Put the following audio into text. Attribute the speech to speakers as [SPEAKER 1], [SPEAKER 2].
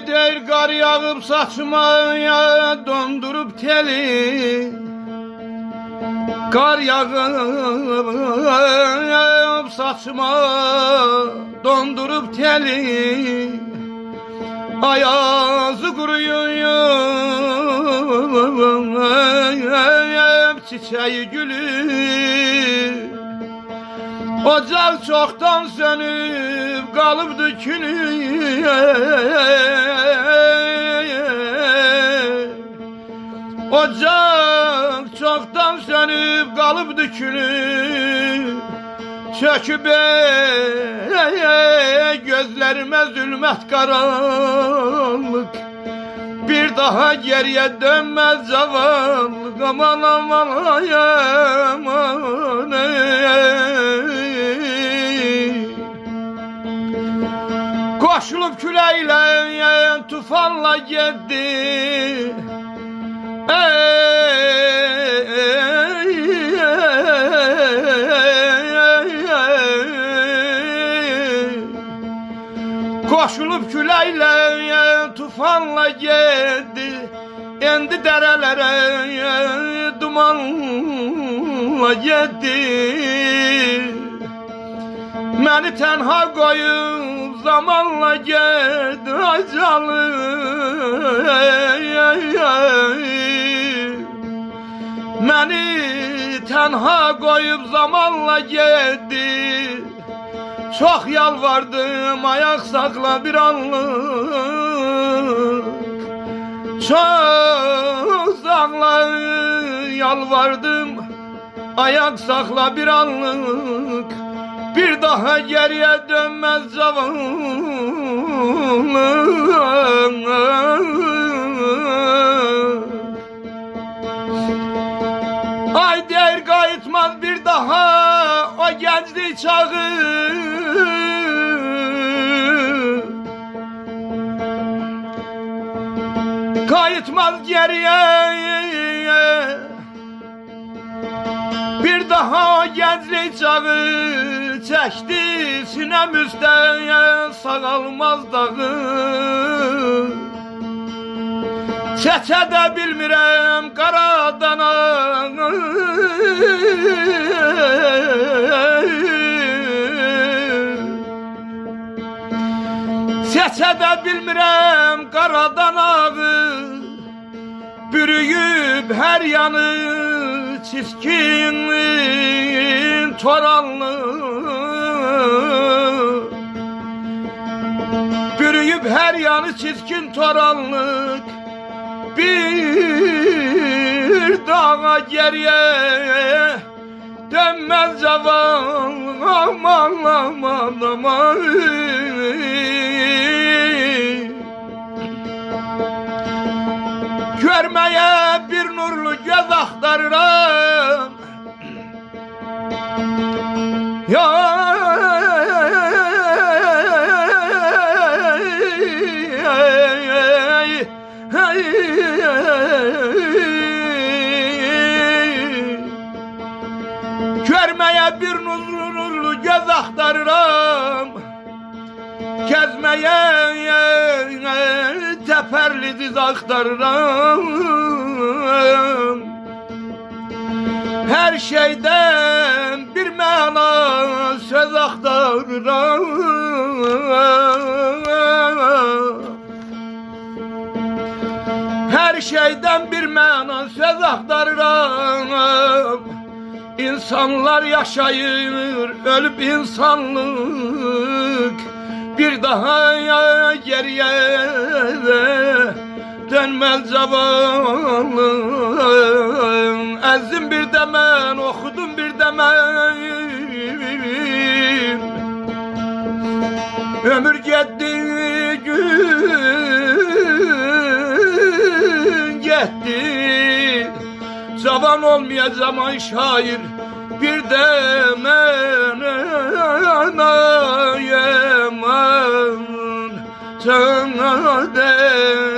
[SPEAKER 1] der kar yağıp saçıma dondurup teli. Kar yağıp saçıma dondurup teli. Ayazı kuruyor çiçeği gülü. Ocak çoktan sönüp kalıptı külü. Ocak çoktan sönüp kalıptı külü. Çöküp gözlerime zulmet karanlık. Bir daha geriye dönmez zavallık. Aman aman aman koşulup küleyle tufanla gitti. Koşulup küleyle tufanla gitti. Endi derelere dumanla gitti. Məni tenha koyup zamanla gitti acalı. Məni tenha koyup zamanla gitti. Çok yalvardım ayak sakla bir anlık. Çok sakla yalvardım ayak sakla bir anlık. Bir daha geriye dönmez zavallı. Ay der kayıtmaz bir daha o gençlik çağı. Kayıtmaz geriye bir daha o gençlik çağı. Çekti sinemizde sağalmaz dağı. Çeçe de bilmirem Karadanağı. Çeçe de bilmirem Karadanağı. Bürüyüp her yanı çizkin toranlı. Bürüyüp her yanı çizkin toranlık. Bir dağa geriye dönmez zavallı. Aman aman aman. Görmeye bir nurlu göz aktarırım. Ya görmeye bir nurlu göz aktarırım. Gezmeye teperli diz aktarırım. Her şeyden bir mana söz aktarırım. Her şeyden bir mana söz aktarırım. İnsanlar yaşayır, ölüp insanlık bir daha geriye dönmez zavallı. Ezdim bir demen, okudum bir demen. Ömür gitti, gün gitti. Zaman olmayacağım ay şair bir demen anayemem sana de.